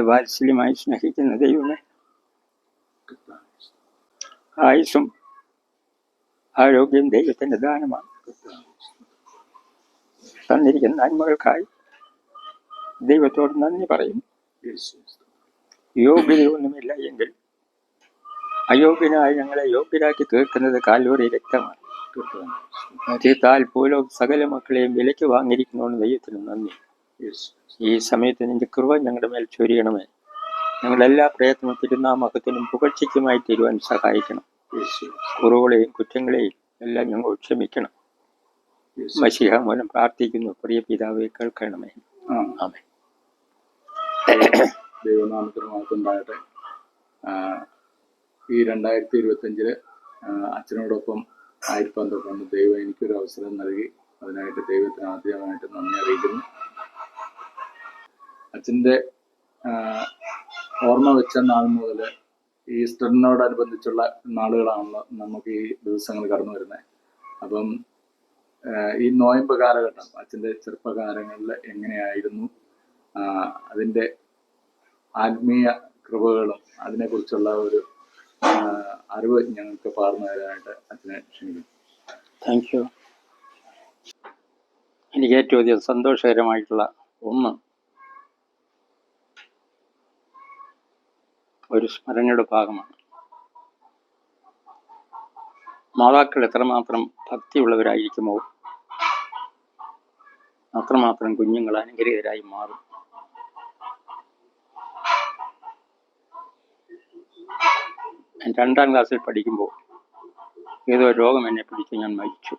വാത്സല്യമായി സ്നേഹിക്കുന്ന ദൈവമേ, ആയുസ്സും ആരോഗ്യം ദൈവത്തിൻ്റെ ദാനമാണ്. തന്നിരിക്കുന്ന നന്മകൾക്കായി ദൈവത്തോട് നന്ദി പറയും. യോഗ്യതയൊന്നുമില്ല എങ്കിൽ അയോഗ്യനായി ഞങ്ങളെ യോഗ്യരാക്കി തീർക്കുന്നത് കാൽവറി രക്തമാണ്. തീർത്താൽ പോലും സകല മക്കളെയും വിലയ്ക്ക് വാങ്ങിയിരിക്കുന്നതുകൊണ്ട് ദൈവത്തിന് നന്ദി. ഈ സമയത്ത് നിന്റെ കൃപ ഞങ്ങളുടെ മേൽ ചൊരിയണമേ. ഞങ്ങളെല്ലാ പ്രയത്നവും തിരുനാമത്തിനും പുകഴ്ചയ്ക്കുമായി തീരുവാൻ സഹായിക്കണം. കുറവുകളെയും കുറ്റങ്ങളെയും എല്ലാം ഞങ്ങൾ ക്ഷമിക്കണം. മശിഹ മൂലം പ്രാർത്ഥിക്കുന്നു. പ്രിയ പിതാവെ, കേൾക്കണമേ. ആമേൻ. ദൈവനാമത്തിന് മഹത്വമുണ്ടാകട്ടെ. ഈ 2025 അച്ഛനോടൊപ്പം ആയിരിക്കാൻ ദൈവം എനിക്കൊരു അവസരം നൽകി. അതിനായിട്ട് ദൈവത്തിന് ആദ്യമായിട്ട് നന്ദി അറിയിക്കുന്നു. അച്ഛൻ്റെ ഓർമ്മ വെച്ച നാൾ മുതൽ ഈസ്റ്ററിനോടനുബന്ധിച്ചുള്ള നാളുകളാണല്ലോ നമുക്ക് ഈ ദിവസങ്ങൾ കടന്നു വരുന്നത്. അപ്പം ഈ നോയമ്പ് കാലഘട്ടം അച്ഛൻ്റെ ചെറുപ്പകാലങ്ങളിൽ എങ്ങനെയായിരുന്നു, അതിൻ്റെ ആത്മീയ കൃപകളും അതിനെക്കുറിച്ചുള്ള ഒരു അറിവ് ഞങ്ങൾക്ക് പകർന്നു തരാനായിട്ട് അച്ഛനെ ക്ഷണിക്കുന്നു. Thank you. എനിക്ക് ഏറ്റവും അധികം സന്തോഷകരമായിട്ടുള്ള ഒന്ന് ഒരു സ്മരണയുടെ ഭാഗമാണ്. മാതാക്കൾ എത്രമാത്രം ഭക്തിയുള്ളവരായിരിക്കുമോ അത്രമാത്രം കുഞ്ഞുങ്ങൾ അനുഗ്രഹീതരായി മാറും. ഞാൻ 2ാം ക്ലാസ്സിൽ പഠിക്കുമ്പോൾ ഏതോ രോഗം എന്നെ പിടിച്ച് ഞാൻ മരിച്ചു.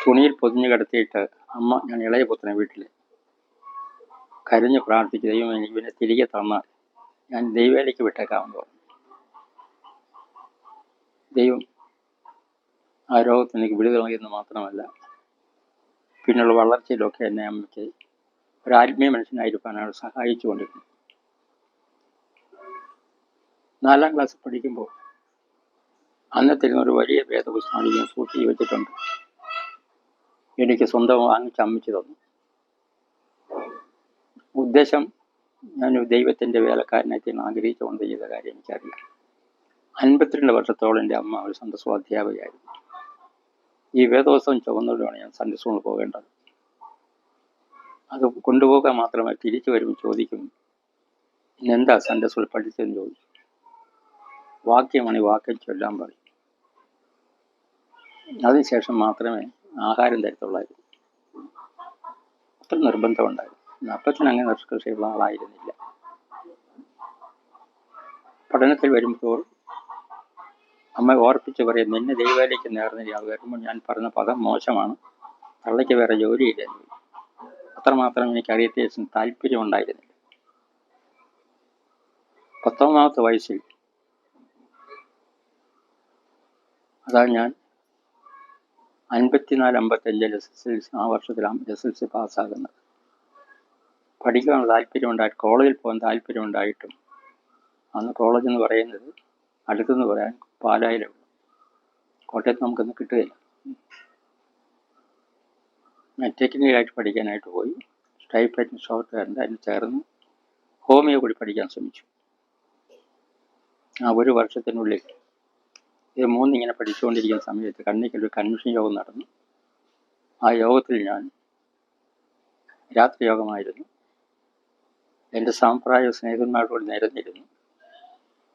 തുണിയിൽ പൊതിഞ്ഞ് കിടത്തിയിട്ട് അമ്മ, ഞാൻ ഇളയ പുത്രനെ വീട്ടിൽ കരഞ്ഞ് പ്രാർത്ഥിച്ച്, ദൈവം എനിക്ക് ഇവനെ തിരികെ തന്നാൽ ഞാൻ ദൈവവേലയ്ക്ക് വിട്ടേക്കാമെന്ന് പറഞ്ഞു. ദൈവം ആ രോഗത്തിന് എനിക്ക് വിടുതൽ നൽകിയെന്ന് മാത്രമല്ല, പിന്നുള്ള വളർച്ചയിലൊക്കെ എന്നെ അമ്മയ്ക്ക് ഒരു ആത്മീയ മനുഷ്യനായിരിക്കാനാണ് സഹായിച്ചു കൊണ്ടിരുന്നത്. 4ാം ക്ലാസ്സിൽ പഠിക്കുമ്പോൾ അന്നത്തിരുന്ന ഒരു വലിയ വേദപുസ്തകം ഞാൻ സൂക്ഷിച്ച് വെച്ചിട്ടുണ്ട്. എനിക്ക് സ്വന്തം വാങ്ങിച്ച് അമ്മച്ച് തന്നു. ഉദ്ദേശം ഞാൻ ദൈവത്തിൻ്റെ വേലക്കാരനായി തീർന്ന് ആഗ്രഹിച്ചുകൊണ്ട് ചെയ്ത കാര്യം എനിക്കറിയാം. 52 വർഷത്തോളം എൻ്റെ അമ്മ ഒരു സൺഡേ സ്കൂൾ അധ്യാപകയായിരുന്നു. ഈ വേദപുസ്തകം ചുവന്നുകൊണ്ടാണ് ഞാൻ സൺഡേ സ്കൂളിൽ പോകേണ്ടത്. അത് കൊണ്ടുപോകാൻ മാത്രമേ തിരിച്ചു വരുമ്പോൾ ചോദിക്കും, ഇന്നെന്താ സൺഡേ സ്കൂളിൽ പഠിച്ചതെന്ന് ചോദിച്ചു. വാക്യമാണ്, ഈ വാക്യം ചൊല്ലാൻ പറയും. അതിനുശേഷം മാത്രമേ ആഹാരം തരത്തുള്ളായിരുന്നു. അത്ര നിർബന്ധമുണ്ടായിരുന്നു. അപ്പച്ചൻ അങ്ങനെ നിഷ്കർഷയുള്ള ആളായിരുന്നില്ല. പഠനത്തിൽ വരുമ്പോൾ അമ്മ ഓർപ്പിച്ച് പറയും, നിന്നെ ദൈവവേലയ്ക്ക് നേർന്നില്ല. വരുമ്പോൾ ഞാൻ പറഞ്ഞ പദം മോശമാണ്, തള്ളയ്ക്ക് വേറെ ജോലിയില്ലെന്ന്. അത്രമാത്രം എനിക്ക് അറിയത്തിന് താല്പര്യം ഉണ്ടായിരുന്നില്ല. 19ാമത്തെ വയസ്സിൽ അതാണ് ഞാൻ 54-55 SSLC ആ വർഷത്തിലാണ് SSLC പാസ്സാകുന്നത്. പഠിക്കാൻ താല്പര്യമുണ്ടായിട്ട്, കോളേജിൽ പോകാൻ താല്പര്യമുണ്ടായിട്ടും അന്ന് കോളേജ് എന്ന് പറയുന്നത് അടുത്തെന്ന് പറയാൻ പാലായിലാണ്. കോട്ടയത്ത് നമുക്കൊന്നും കിട്ടുകയില്ല. ഞാൻ ടെക്നിക്കലായിട്ട് പഠിക്കാനായിട്ട് പോയി. ടൈപ്പ്റൈറ്റിംഗ് സോഫ്റ്റ്വെയറിൻ്റെ അതിന് ചേർന്ന് ഹോമിയോ കൂടി പഠിക്കാൻ ശ്രമിച്ചു. ആ ഒരു വർഷത്തിനുള്ളിൽ ഇത് 3 ഇങ്ങനെ പഠിച്ചുകൊണ്ടിരിക്കുന്ന സമയത്ത് കണ്ണിക്കൊരു കൺവെൻഷൻ യോഗം നടന്നു. ആ യോഗത്തിൽ ഞാൻ രാത്രി യോഗമായിരുന്നു. എൻ്റെ സാമ്പ്രദായ സ്നേഹിതന്മാരോട് നിരന്നിരുന്നു.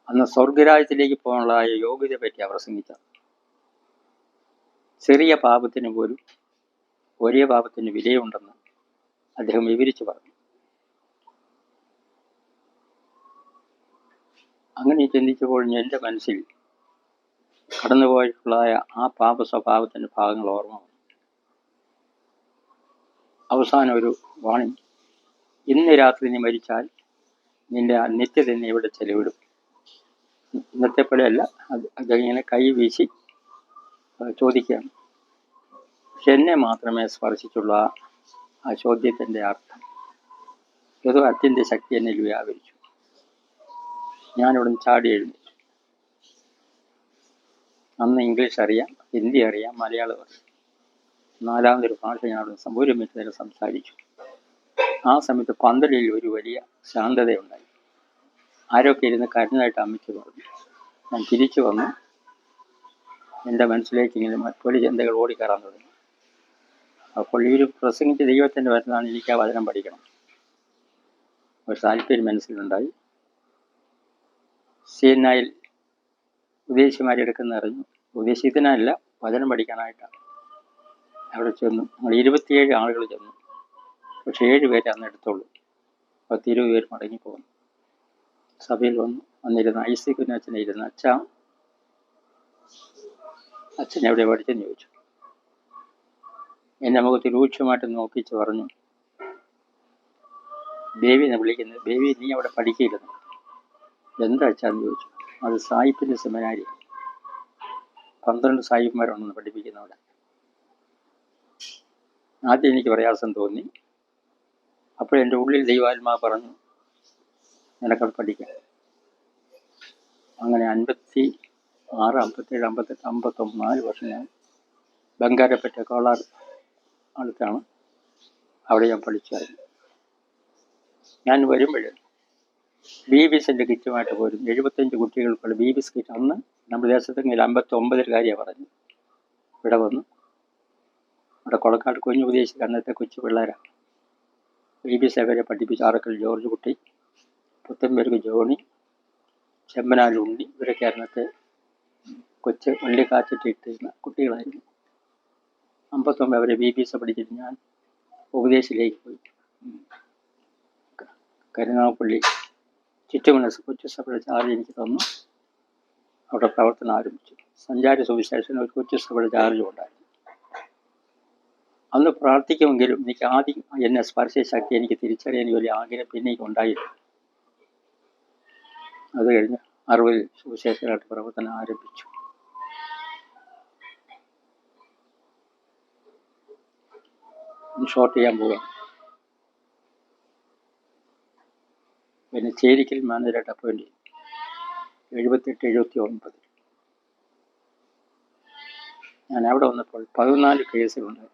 അന്ന് സ്വർഗരാജ്യത്തിലേക്ക് പോകാനുള്ള ആ യോഗ്യതയെ പറ്റിയാണ് പ്രസംഗിച്ചത്. ചെറിയ പാപത്തിന് പോലും വലിയ പാപത്തിന് വിലയുണ്ടെന്ന് അദ്ദേഹം വിവരിച്ചു പറഞ്ഞു. അങ്ങനെ ചിന്തിച്ചപ്പോൾ എൻ്റെ മനസ്സിൽ കടന്നുപോയിട്ടുള്ള ആ പാപ സ്വഭാവത്തിൻ്റെ ഭാഗങ്ങൾ ഓർമ്മ വന്നു. അവസാനം ഒരു വാണിംഗ്, ഇന്ന് രാത്രി നീ മരിച്ചാൽ നിന്റെ നിത്യത നീ ഇവിടെ ചെലവിടും. ഇന്നത്തെ പോലെയല്ല, അതിങ്ങനെ കൈ വീശി ചോദിക്കുകയാണ്. പക്ഷെ എന്നെ മാത്രമേ സ്പർശിച്ചുള്ള ആ ചോദ്യത്തിൻ്റെ അർത്ഥം ഏതോ അത്യന്ത ശക്തി എന്നിൽ വ്യാപരിച്ചു. ഞാനിവിടെ നിന്ന് ചാടി എഴുന്നേറ്റു. അന്ന് ഇംഗ്ലീഷ് അറിയാം, ഹിന്ദി അറിയാം, മലയാളം അറിയാം. 4ാമതൊരു ഭാഷ ഞാൻ അവിടെ ഒരുമിച്ച് നേരെ സംസാരിച്ചു. ആ സമയത്ത് പന്തലിൽ ഒരു വലിയ ശാന്തതയുണ്ടായി. ആരൊക്കെ ഇരുന്ന് കരുന്നതായിട്ട് അമ്മയ്ക്ക് പറഞ്ഞു. ഞാൻ തിരിച്ചു വന്നു. എൻ്റെ മനസ്സിലേക്ക് ഇങ്ങനെ മറ്റൊരു ചിന്തകൾ ഓടിക്കയറാൻ തുടങ്ങി. അപ്പോൾ ഈ ഒരു പ്രസംഗിച്ച് ദൈവത്തിൻ്റെ വരുന്നതാണ്, എനിക്ക് ആ വചനം പഠിക്കണം ഒരു താല്പര്യം മനസ്സിലുണ്ടായി. സീനായിൽ ഉപദേശിമാരെടുക്കുന്ന അറിഞ്ഞു. ഉപദേശിക്കുന്നതല്ല, വചനം പഠിക്കാനായിട്ടാണ്. അവിടെ ചെന്നു. നമ്മൾ 27 ആളുകൾ ചെന്നു. പക്ഷേ 7 പേരെ അന്ന് എടുത്തുള്ളൂ. 10-20 പേര് മടങ്ങിപ്പോകുന്നു. സഭയിൽ വന്നിരുന്ന ഐസക്കിന് അച്ഛനെ ഇരുന്ന്, അച്ഛൻ എവിടെ പഠിച്ചെന്ന് ചോദിച്ചു. എൻ്റെ മുഖത്ത് രൂക്ഷമായിട്ട് നോക്കിച്ച് പറഞ്ഞു, ബേബി എന്ന് വിളിക്കുന്നത്. ബേബി, നീ അവിടെ പഠിക്കില്ലെന്ന്. എന്താ അച്ഛാന്ന് ചോദിച്ചു. അത് സായിപ്പിൻ്റെ സെമിനാരി, 12 സായിപ്പന്മാരുണ്ടെന്ന് പഠിപ്പിക്കുന്നവിടെ. ആദ്യം എനിക്ക് പ്രയാസം തോന്നി. അപ്പോഴെൻ്റെ ഉള്ളിൽ ദൈവാത്മാ പറഞ്ഞു, നിനക്കത് പഠിക്കാം. അങ്ങനെ 56, 57, 58, 59 4 വർഷം ഞാൻ ബംഗാരപ്പറ്റ കോളാർ അടുത്താണ്. അവിടെ ഞാൻ പഠിച്ചായിരുന്നു. ഞാൻ വരുമ്പോൾ ബീബിസിൻ്റെ കിറ്റുമായിട്ട് പോരും. 75 കുട്ടികൾക്കുള്ള ബീബിസ് കിറ്റ്. അന്ന് നമ്മുടെ ദേശത്തെങ്കിൽ 59 കാര്യമാണ് പറഞ്ഞു. ഇവിടെ വന്നു. ഇവിടെ കൊളക്കാട് കുഞ്ഞു ഉപദേശിച്ച് അന്നത്തെ കൊച്ചു പിള്ളേരാണ്. ബീബിസ് അവരെ പഠിപ്പിച്ച് ആറക്കൽ ജോർജ് കുട്ടി, പുത്തൻപേർക്ക് ജോണി, ചെമ്പനാൽ ഉണ്ണി, ഇവരൊക്കെ അന്നത്തെ കൊച്ച് വള്ളി കാച്ചിട്ടിരുന്ന കുട്ടികളായിരുന്നു. 59 അവരെ ബീബിസ് പഠിച്ചിട്ട് ഞാൻ ഉപദേശിലേക്ക് പോയി. കരുനാഗപ്പള്ളി ചുറ്റുമനസ് കൊച്ചു സഭയുടെ ചാർജ് എനിക്ക് തന്നു. അവിടെ പ്രവർത്തനം ആരംഭിച്ചു. സഞ്ചാര സുവിശേഷന് ഒരു കൊച്ചു സഭയുടെ ചാർജും ഉണ്ടായിരുന്നു. അന്ന് പ്രാർത്ഥിക്കുമെങ്കിലും എനിക്ക് ആദ്യം എന്നെ സ്പർശിച്ച ശക്തി എനിക്ക് തിരിച്ചറിയാൻ ഒരു ആഗ്രഹം പിന്നെ എനിക്ക് ഉണ്ടായിരുന്നു. അത് കഴിഞ്ഞ് 60 സുവിശേഷനായിട്ട് പ്രവർത്തനം ആരംഭിച്ചു. ഷോർട്ട് ചെയ്യാൻ പോവുകയാണ്. പിന്നെ ചേരിക്കൽ മാനേജറായിട്ട് അപ്പോയിൻ്റ് ചെയ്തു. 78-79 ഞാൻ അവിടെ വന്നപ്പോൾ 14 കേസുകളുണ്ടായിരുന്നു.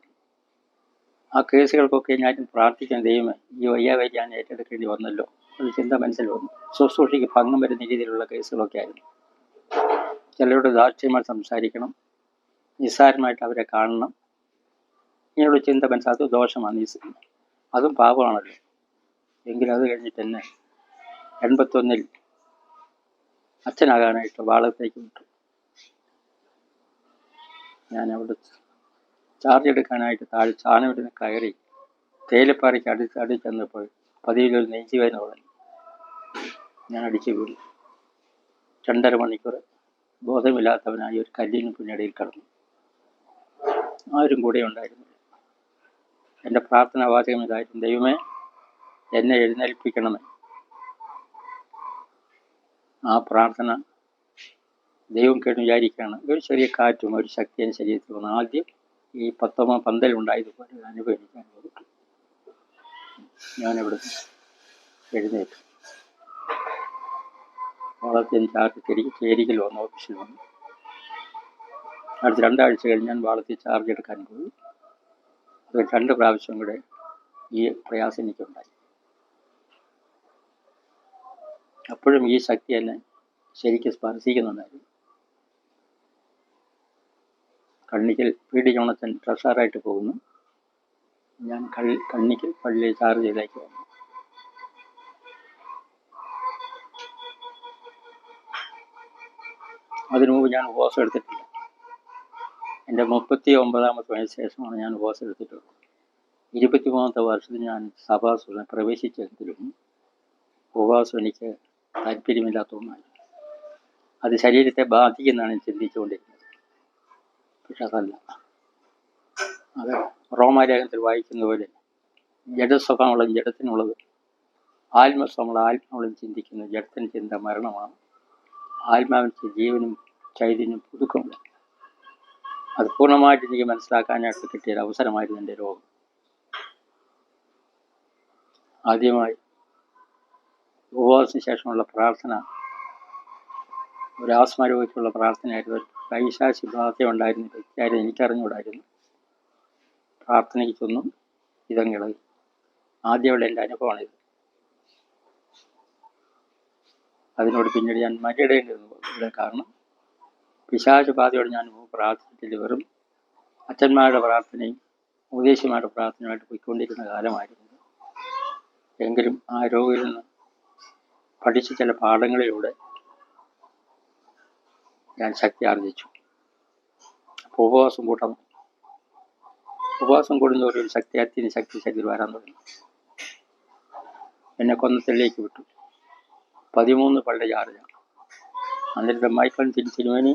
ആ കേസുകൾക്കൊക്കെ ഞാൻ പ്രാർത്ഥിക്കാൻ, ദൈവമേ, ഈ വയ്യാവരി ഞാൻ ഏറ്റെടുക്കേണ്ടി വന്നല്ലോ, ഒരു ചിന്ത മനസ്സിൽ വന്നു. ശുശ്രൂഷയ്ക്ക് ഭംഗം വരുന്ന രീതിയിലുള്ള കേസുകളൊക്കെ ആയിരുന്നു. ചിലരോട് ദാർഷ്ട്യമായി സംസാരിക്കണം, നിസ്സാരമായിട്ട് അവരെ കാണണം, ഇങ്ങനെയുള്ള ചിന്ത മനസ്സിലാക്കി. അത് ദോഷമാണ്, അതും പാപമാണല്ലോ. എങ്കിലും അത് കഴിഞ്ഞിട്ട് തന്നെ 81 അച്ഛനാകാനായിട്ട് വാളത്തേക്ക് വിട്ടു. ഞാൻ അവിടെ ചാർജ് എടുക്കാനായിട്ട് താഴെ ചാണവിടുന്ന് കയറി തേയിലപ്പാറയ്ക്ക് അടുത്ത് ചെന്നപ്പോൾ പതിവിലൊരു നെഞ്ചുവേദന തുടങ്ങി. ഞാൻ അടിച്ചു വീണു. 2.5 മണിക്കൂർ ബോധമില്ലാത്തവനായി ഒരു കല്ലിന് പിന്നിടയിൽ കിടന്നു. ആരും കൂടെ ഉണ്ടായിരുന്നില്ല. എൻ്റെ പ്രാർത്ഥനാ വാചകം ഇതായിരുന്നു, ദൈവമേ, എന്നെ എഴുന്നേൽപ്പിക്കണമേ. ആ പ്രാർത്ഥന ദൈവം കേട്ട് വിചാരിക്കുകയാണ്. ഒരു ചെറിയ കാറ്റും ഒരു ശക്തി എൻ്റെ ശരീരത്തിൽ വന്നു. ആദ്യം ഈ 19 ഉണ്ടായതുപോലെ ഒരു അനുഭവം എനിക്ക് അനുഭവപ്പെട്ടു. ഞാനിവിടെ എഴുന്നേറ്റു. വാളത്തിൽ ചാർജ് ചേരിക്കൽ വന്നു, ഓഫീസിൽ വന്നു. അടുത്ത 2 ആഴ്ച കഴിഞ്ഞ് ഞാൻ വാളത്തിൽ ചാർജ് എടുക്കാൻ പോയി. അത് 2 പ്രാവശ്യം കൂടെ ഈ പ്രയാസം എനിക്കുണ്ടായി. അപ്പോഴും ഈ ശക്തി എന്നെ ശരിക്കും സ്പർശിക്കുന്നുണ്ടായിരുന്നു. കണ്ണിക്കൽ പി.ഡി. ജോണച്ചൻ ട്രഷറായിട്ട് പോകുന്നു. ഞാൻ കണ്ണിക്കൽ പള്ളിയിൽ ചാർജ് ചെയ്തേക്ക് വന്നു. അതിനു മുമ്പ് ഞാൻ ഉപവാസം എടുത്തിട്ടില്ല. എൻ്റെ 39ാമത്തെ വയസ്സിന് ശേഷമാണ് ഞാൻ ഉപവാസം എടുത്തിട്ടുള്ളത്. 23ാമത്തെ വർഷത്തിൽ ഞാൻ സഭാസുഖം പ്രവേശിച്ചെങ്കിലും ഉപവാസം എനിക്ക് താല്പര്യമില്ലാത്ത ഒന്നാണ്. അത് ശരീരത്തെ ബാധിക്കുന്നതാണ് ഞാൻ ചിന്തിച്ചുകൊണ്ടിരുന്നത്. പക്ഷെ അതല്ല. അത് റോമാലേഖനത്തിൽ വായിക്കുന്ന പോലെ ജഡസ്വഭാവമുള്ള ജഡത്തിനുള്ളത്, ആത്മസ്വഭാവമുള്ള ആത്മാവുകളും ചിന്തിക്കുന്നു. ജഡത്തിന് ചിന്ത മരണമാണ്, ആത്മാവിന് ജീവനും ചൈതന്യം പുതുക്കമില്ല. അത് പൂർണ്ണമായിട്ട് എനിക്ക് മനസ്സിലാക്കാനായിട്ട് കിട്ടിയൊരു അവസരമായിരുന്നു എൻ്റെ രോഗം. ആദ്യമായി ഉപവാസത്തിന് ശേഷമുള്ള പ്രാർത്ഥന ഒരു ആസ്മ രോഗിക്കുള്ള പ്രാർത്ഥനയായിരുന്നു. പൈശാചി ബാധ ഉണ്ടായിരുന്ന വ്യക്തിയായിരുന്നു, എനിക്കറിഞ്ഞുകൂടായിരുന്നു. പ്രാർത്ഥനയ്ക്ക് ചെന്നു, ഇതങ്ങിളകി. ആദ്യമുള്ള എൻ്റെ അനുഭവമാണിത്. അതിനോട് പിന്നീട് ഞാൻ മരിടേണ്ടി വന്നു. കാരണം പിശാച് ബാധയോട് ഞാൻ പ്രാർത്ഥിച്ചിട്ട് വെറും അച്ഛന്മാരുടെ പ്രാർത്ഥനയും ഉപദേശിമാരുടെ പ്രാർത്ഥനയുമായിട്ട് പോയിക്കൊണ്ടിരുന്ന കാലമായിരുന്നു. എങ്കിലും ആ രോഗിയിൽ നിന്ന് പഠിച്ച ചില പാഠങ്ങളിലൂടെ ഞാൻ ശക്തി ആർജിച്ചു. അപ്പോൾ ഉപവാസം കൂട്ടണം. ഉപവാസം കൂടുന്നവരിൽ ശക്തി ശക്തി വരാൻ തുടങ്ങി. എന്നെ കൊന്നത്തിലേക്ക് വിട്ടു. 13 പള്ളി ചാർജാണ്. അന്നിട്ട് മൈക്കൽ തിരിച്ചിരുവനി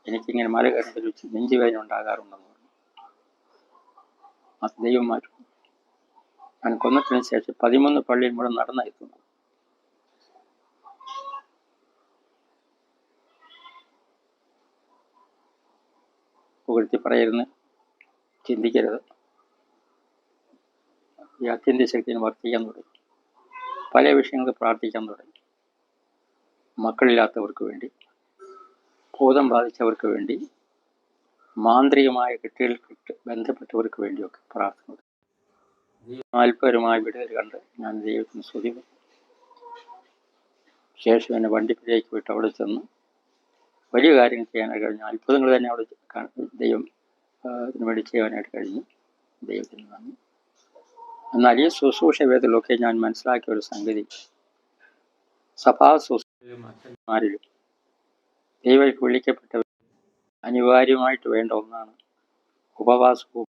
എനിക്കിങ്ങനെ മല കയറി വെച്ച് നെഞ്ചുവേദന ഉണ്ടാകാറുണ്ടെന്ന് പറഞ്ഞു. അത് ദൈവം മാറ്റും. ഞാൻ കൊന്നതിന് ശേഷം 13 പള്ളിയിൽ കൂടെ നടന്നെത്തുന്നു. പുകഴ്ത്തി പറയരുന്ന്, ചിന്തിക്കരുത്. ഈ അത്യന്ത ശക്തിയെ വർദ്ധിക്കാൻ തുടങ്ങി. പല വിഷയങ്ങൾക്ക് പ്രാർത്ഥിക്കാൻ തുടങ്ങി. മക്കളില്ലാത്തവർക്ക് വേണ്ടി, ഭൂതം ബാധിച്ചവർക്ക് വേണ്ടി, മാന്ത്രികമായ കെട്ടുകൾക്ക് ബന്ധപ്പെട്ടവർക്ക് വേണ്ടിയൊക്കെ പ്രാർത്ഥന. അത്ഭുതകരമായ വിടുതൽ കണ്ട് ഞാൻ ദൈവത്തിന് സ്തുതി. ശേഷം എന്നെ വണ്ടിപ്പിലേക്ക് വിട്ട് അവിടെ ചെന്ന് വലിയ കാര്യങ്ങൾ ചെയ്യാനായിട്ട് കഴിഞ്ഞു. അത്ഭുതങ്ങൾ തന്നെ അവിടെ ദൈവം വേണ്ടി ചെയ്യാനായിട്ട് കഴിഞ്ഞു. ദൈവത്തിന് നന്ദി. എന്നാൽ ഈ ശുശ്രൂഷ വേദത്തിലൊക്കെ ഞാൻ മനസ്സിലാക്കിയ ഒരു സംഗതി, സഭാ ശുശ്രൂഷയിലും അച്ഛന്മാരിലും ദൈവർക്ക് വിളിക്കപ്പെട്ടവർ അനിവാര്യമായിട്ട് വേണ്ട ഒന്നാണ് ഉപവാസവും.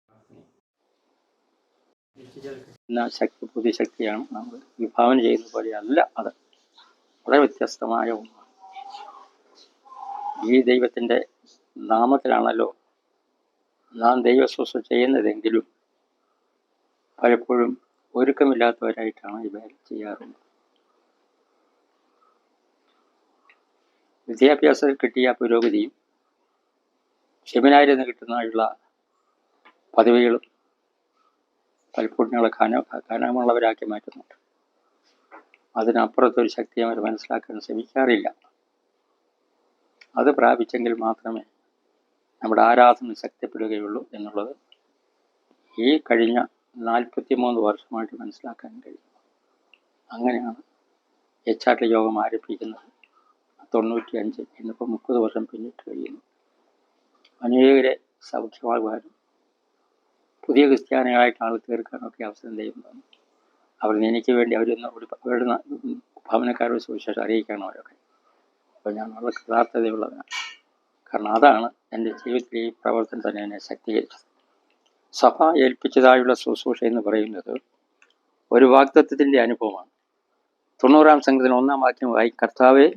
ശക്തി പുതിയ ശക്തിയാണ് നമ്മൾ വിഭാവന ചെയ്യുന്ന പോലെയല്ല. അത് വളരെ വ്യത്യസ്തമായ ഒന്നാണ്. ഈ ദൈവത്തിൻ്റെ നാമത്തിലാണല്ലോ നാം ദൈവ ശുശ്രൂഷ ചെയ്യുന്നതെങ്കിലും പലപ്പോഴും ഒരുക്കമില്ലാത്തവരായിട്ടാണ് ഇവ ചെയ്യാറുള്ളത്. വിദ്യാഭ്യാസത്തിൽ കിട്ടിയ പുരോഗതിയും സെമിനാരിൽ നിന്ന് കിട്ടുന്നതായുള്ള പദവികളും പലപ്പോഴും ഞങ്ങളെ കനമുള്ളവരാക്കി മാറ്റുന്നുണ്ട്. അതിനപ്പുറത്തൊരു ശക്തിയെ അവർ മനസ്സിലാക്കാൻ ശ്രമിക്കാറില്ല. അത് പ്രാപിച്ചെങ്കിൽ മാത്രമേ നമ്മുടെ ആരാധന ശക്തിപ്പെടുകയുള്ളൂ എന്നുള്ളത് ഈ കഴിഞ്ഞ 43 വർഷമായിട്ട് മനസ്സിലാക്കാൻ കഴിയും. അങ്ങനെയാണ് എച്ച് യോഗം ആരംഭിക്കുന്നത്. 95, ഇന്നിപ്പോൾ 30 വർഷം പിന്നിട്ട് കഴിയുന്നു. അനേകരെ സൗഖ്യമാകുവാനും പുതിയ ക്രിസ്ത്യാനികളായിട്ട് ആൾ തീർക്കാനൊക്കെ അവസരം ചെയ്യുന്നതാണ്. അവർ എനിക്ക് വേണ്ടി അവരുടെ ഭവനക്കാരുടെ സുവിശേഷം അറിയിക്കണം അവരൊക്കെ. അപ്പോൾ ഞാൻ വളരെ കൃതാർത്ഥതയുള്ളതാണ്. കാരണം അതാണ് എൻ്റെ ജീവിതത്തിൽ ഈ പ്രവർത്തനം തന്നെ എന്നെ ശക്തീകരിച്ചത്. സഭ ഏൽപ്പിച്ചതായുള്ള ശുശ്രൂഷ എന്ന് പറയുന്നത് ഒരു വാഗ്ദത്തത്തിൻ്റെ അനുഭവമാണ്. 90-ാം സംഘത്തിന് 1-ാം വാക്യമായി, കർത്താവേ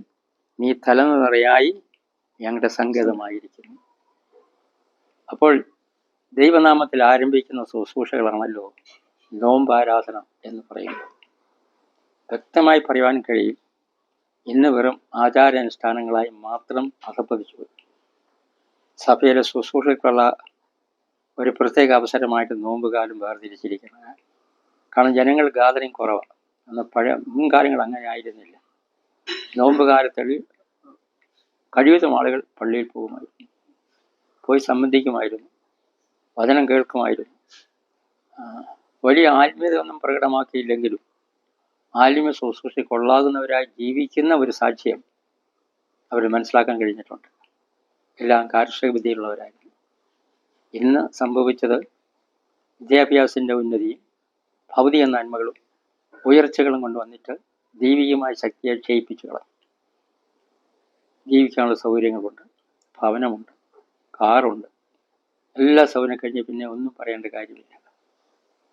നീ തലനിറയായി ഞങ്ങളുടെ സങ്കേതമായിരിക്കുന്നു. അപ്പോൾ ദൈവനാമത്തിൽ ആരംഭിക്കുന്ന ശുശ്രൂഷകളാണല്ലോ നോമ്പാരാധന എന്ന് പറയുന്നത്. വ്യക്തമായി പറയുവാൻ കഴിയും, ഇന്ന് വെറും ആചാരാനുഷ്ഠാനങ്ങളായി മാത്രം അധപ്പതിച്ചു പോയി. സഭയിലെ ശുശ്രൂഷയ്ക്കുള്ള ഒരു പ്രത്യേക അവസരമായിട്ട് നോമ്പുകാലം വേർതിരിച്ചിരിക്കുന്നത്. കാരണം ജനങ്ങൾ ഗാദറിങ് കുറവാണ്. അന്ന് മുൻകാലങ്ങൾ അങ്ങനെ ആയിരുന്നില്ല. നോമ്പുകാലത്തിൽ കഴിയുന്ന ആളുകൾ പള്ളിയിൽ പോകുമായിരുന്നു, പോയി സംബന്ധിക്കുമായിരുന്നു, വചനം കേൾക്കുമായിരുന്നു. വലിയ ആത്മീയതയൊന്നും പ്രകടമാക്കിയില്ലെങ്കിലും ആത്മീയ ശുശ്രൂഷ കൊള്ളാകുന്നവരായി ജീവിക്കുന്ന ഒരു സാക്ഷ്യം അവർ മനസ്സിലാക്കാൻ കഴിഞ്ഞിട്ടുണ്ട്. എല്ലാം കാർഷിക വിദ്യയുള്ളവരായിരുന്നു. ഇന്ന് സംഭവിച്ചത് വിദ്യാഭ്യാസത്തിൻ്റെ ഉന്നതിയും ഭൗതിക നന്മകളും ഉയർച്ചകളും കൊണ്ടുവന്നിട്ട് ദൈവികമായ ശക്തിയെ ക്ഷയിപ്പിച്ചു കളഞ്ഞു. ജീവിക്കാനുള്ള സൗകര്യങ്ങളുണ്ട്, ഭവനമുണ്ട്, കാറുണ്ട്, എല്ലാ സൗകര്യം കഴിഞ്ഞ് പിന്നെ ഒന്നും പറയേണ്ട കാര്യമില്ല.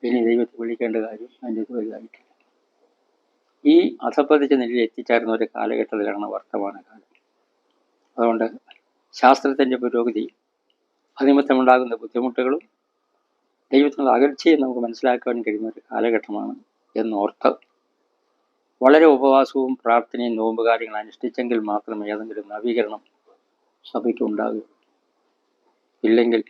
ഇനി ദൈവത്തെ വിളിക്കേണ്ട കാര്യം അതിൻ്റെ ഇത് വലുതായിട്ടില്ല. ഈ അധപ്പതിച്ച നിലയിൽ എത്തിച്ചേർന്ന ഒരു കാലഘട്ടത്തിലാണ് വർത്തമാനകാലം. അതുകൊണ്ട് ശാസ്ത്രത്തിൻ്റെ പുരോഗതി, അതിനിമിത്തമുണ്ടാകുന്ന ബുദ്ധിമുട്ടുകളും ദൈവത്തിനുള്ള അകൽച്ചയും നമുക്ക് മനസ്സിലാക്കാൻ കഴിയുന്ന ഒരു കാലഘട്ടമാണ് എന്നോർത്ത് വളരെ ഉപവാസവും പ്രാർത്ഥനയും നോമ്പ് കാര്യങ്ങൾ അനുഷ്ഠിച്ചെങ്കിൽ മാത്രമേ ഏതെങ്കിലും നവീകരണം സഭയ്ക്ക് ഉണ്ടാകൂ. ഇല്ലെങ്കിൽ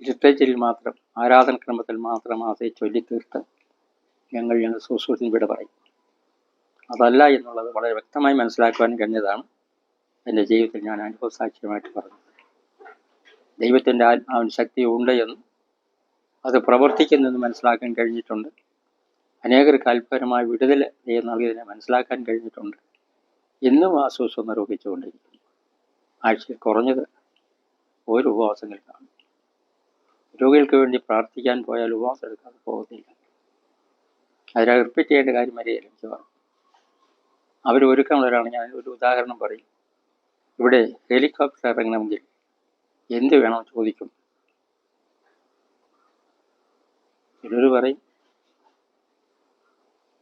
ലിറ്ററേച്ചറിൽ മാത്രം, ആരാധനക്രമത്തിൽ മാത്രം ആശയെ ചൊല്ലിത്തീർത്ത് ഞങ്ങൾ ശുശ്രൂഷത്തിന് വിട പറയും. അതല്ല എന്നുള്ളത് വളരെ വ്യക്തമായി മനസ്സിലാക്കുവാൻ കഴിഞ്ഞതാണ് എൻ്റെ ജീവിതത്തിൽ ഞാൻ അനുഭവ സാക്ഷ്യമായിട്ട് പറഞ്ഞത്. ദൈവത്തിൻ്റെ ആത്മാവിന് ശക്തി ഉണ്ട് എന്നും അത് പ്രവർത്തിക്കുന്നെന്ന് മനസ്സിലാക്കാൻ കഴിഞ്ഞിട്ടുണ്ട്. അനേകർക്ക് അത്ഭുതമായ വിടുതൽ ദൈവം നൽകിയതിനെ മനസ്സിലാക്കാൻ കഴിഞ്ഞിട്ടുണ്ട്. ഇന്നും ആ സുഖം നിരൂപിച്ചുകൊണ്ടിരിക്കുന്നു. ആഴ്ചയിൽ കുറഞ്ഞത് ഒരു ഉപവാസങ്ങൾ കാണും. രോഗികൾക്ക് വേണ്ടി പ്രാർത്ഥിക്കാൻ പോയാൽ ഉപവാസം എടുക്കാതെ പോകത്തില്ല. അതിനെ റിപ്പീറ്റ് ചെയ്യേണ്ട കാര്യം വരെയല്ല എനിക്ക് പറഞ്ഞു. അവർ ഒരുക്കമുള്ളവരാണ്. ഞാൻ ഒരു ഉദാഹരണം പറയും. ഇവിടെ ഹെലികോപ്റ്റർ ഇറങ്ങണമെങ്കിൽ എന്ത് വേണമെന്ന് ചോദിക്കും. ചിലർ പറയും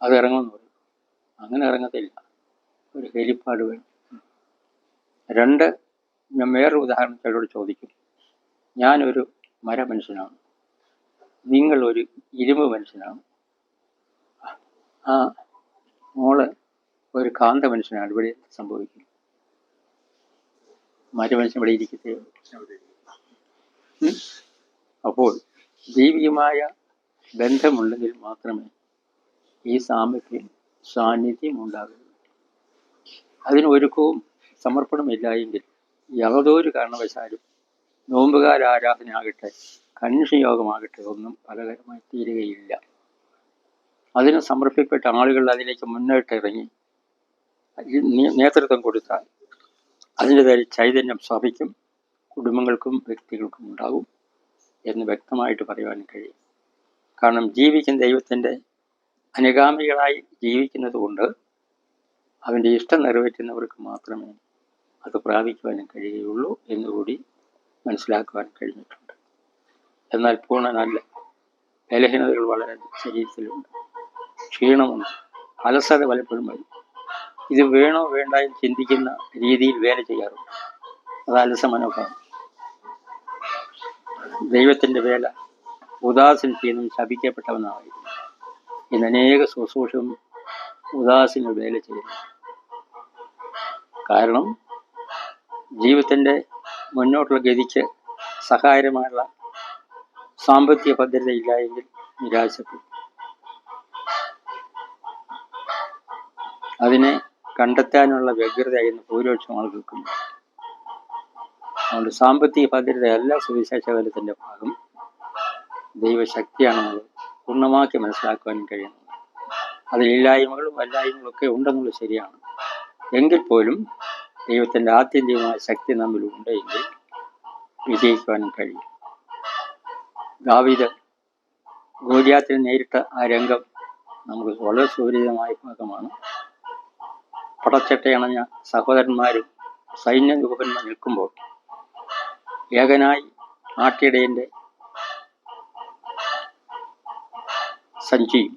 അത് ഇറങ്ങുമെന്ന് പറയും. അങ്ങനെ ഇറങ്ങത്തില്ല. ഒരു ഹെലിപ്പാഡ് വേണം. 2, ഞാൻ വേറൊരു ഉദാഹരണം ചിലരോട് ചോദിക്കും. ഞാനൊരു മനുഷ്യനാണ്, നിങ്ങളൊരു ഇരുമ്പ് മനുഷ്യനാണ്, ആ മോള് ഒരു കാന്ത മനുഷ്യനാണ്. ഇവിടെ സംഭവിക്കും. മനുഷ്യൻ ഇവിടെ ഇരിക്കത്തേ. അപ്പോൾ ദൈവികമായ ബന്ധമുണ്ടെങ്കിൽ മാത്രമേ ഈ സാന്നിധ്യം ഉണ്ടാകുള്ളൂ. അതിന് ഒരുക്കവും സമർപ്പണമില്ല എങ്കിൽ യാതൊരു കാരണവശാലും നോമ്പുകാല ആരാധനയാകട്ടെ കന്യകയോഗമാകട്ടെ ഒന്നും ഫലകരമായി തീരുകയില്ല. അതിന് സമർപ്പിക്കപ്പെട്ട ആളുകൾ അതിലേക്ക് മുന്നോട്ട് ഇറങ്ങി നേതൃത്വം കൊടുത്താൽ അതിൻ്റെതായ ചൈതന്യം സഭയ്ക്കും കുടുംബങ്ങൾക്കും വ്യക്തികൾക്കും ഉണ്ടാകും എന്ന് വ്യക്തമായിട്ട് പറയുവാൻ കഴിയും. കാരണം ജീവിക്കുന്ന ദൈവത്തിൻ്റെ അനുഗാമികളായി ജീവിക്കുന്നത് കൊണ്ട് അവൻ്റെ ഇഷ്ടം നിറവേറ്റുന്നവർക്ക് മാത്രമേ അത് പ്രാപിക്കുവാനും കഴിയുകയുള്ളൂ എന്നുകൂടി മനസ്സിലാക്കുവാൻ കഴിഞ്ഞിട്ടുണ്ട്. എന്നാൽ പൂർണ്ണനല്ല. ബലഹീനതകൾ വളരെ ശരീരത്തിലുണ്ട്. ക്ഷീണമുണ്ട്. അലസത പലപ്പോഴും വരും. ഇത് വേണോ വേണ്ട എന്ന് ചിന്തിക്കുന്ന രീതിയിൽ വേല ചെയ്യാറുണ്ട്. അത് അലസ മനോഭാവം. ദൈവത്തിൻ്റെ വേല ഉദാസീനം ചെയ്യുന്നതും ശപിക്കപ്പെട്ടവനായിരുന്നു. ഇന്ന് അനേക ശുശ്രൂഷയും ഉദാസീന വേല ചെയ്യുന്നു. കാരണം ജീവിതത്തിൻ്റെ മുന്നോട്ടുള്ള ഗതിക്ക് സഹായകരമായുള്ള സാമ്പത്തിക ഭദ്രത ഇല്ല എങ്കിൽ നിരാശപ്പെടും. അതിനെ കണ്ടെത്താനുള്ള വ്യഗ്രതയെന്ന് ഭൂരിപക്ഷം ആളുകൾക്കുണ്ട്. അതുകൊണ്ട് സാമ്പത്തിക ഭദ്രതയല്ല സുവിശേഷ ബലത്തിൻ്റെ ഭാഗം. ദൈവശക്തിയാണെന്നുള്ളത് പൂർണ്ണമാക്കി മനസ്സിലാക്കുവാനും കഴിയുന്നത്. അതിലില്ലായ്മകളും വല്ലായ്മകളും ഒക്കെ ഉണ്ടെന്നുള്ളത് ശരിയാണ്. എങ്കിൽ പോലും ദൈവത്തിൻ്റെ ആത്യന്തികമായ ശക്തി നമ്മിലുണ്ട് എങ്കിൽ വിജയിക്കുവാനും കഴിയും. ദാവീദ് ഗോലിയാത്തിനെ നേരിട്ട ആ രംഗം നമുക്ക് വളരെ സുപരിചിതമായ ഭാഗമാണ്. പടച്ചട്ടയണഞ്ഞ സഹോദരന്മാരും സൈന്യവിഭവന്മാർ നിൽക്കുമ്പോൾ ഏകനായി ആട്ടിടയൻ്റെ സഞ്ചിയും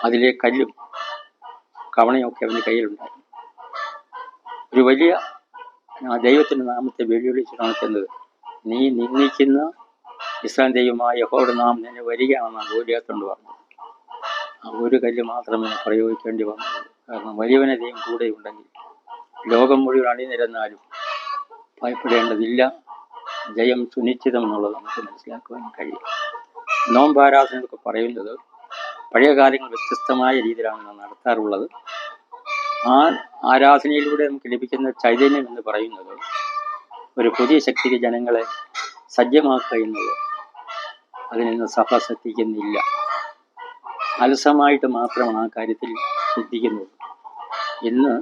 അതിലെ കല്ലും കവണയൊക്കെ അവൻ്റെ കയ്യിലുണ്ടായി. ഒരു വലിയ ദൈവത്തിൻ്റെ നാമത്തെ വെല്ലുവിളിച്ചിട്ടാണ് ചെന്നത്. നീ നിന്ദിക്കുന്ന ഇസ്രായേൽ ദൈവമായ യഹോവയുടെ നാമം നിന്നെ വരികയാണെന്നാണ് ഗോലിയാത്തോണ്ട് പറഞ്ഞത്. ആ ഒരു കല്ല് മാത്രമേ പ്രയോഗിക്കേണ്ടി വന്നുള്ളൂ. കാരണം വലിയവനെ ദൈവം കൂടെ ഉണ്ടെങ്കിൽ ലോകം മുഴുവൻ അണിനിരന്നാലും ഭയപ്പെടേണ്ടതില്ല. ജയം സുനിശ്ചിതം എന്നുള്ളത് നമുക്ക് മനസ്സിലാക്കുവാൻ കഴിയും. നോമ്പാരാധന എന്നൊക്കെ പറയുന്നത് പഴയ കാലങ്ങൾ വ്യത്യസ്തമായ രീതിയിലാണ് നാം നടത്താറുള്ളത്. ആ ആരാധനയിലൂടെ നമുക്ക് ലഭിക്കുന്ന ചൈതന്യം എന്ന് പറയുന്നത് ഒരു പുതിയ ശക്തിക്ക് ജനങ്ങളെ സജ്ജമാക്കുക എന്നത് അതിനൊന്നും സഭ ശ്രദ്ധിക്കുന്നില്ല. അലസമായിട്ട് മാത്രമാണ് ആ കാര്യത്തിൽ ശ്രദ്ധിക്കുന്നത്. ഇന്ന്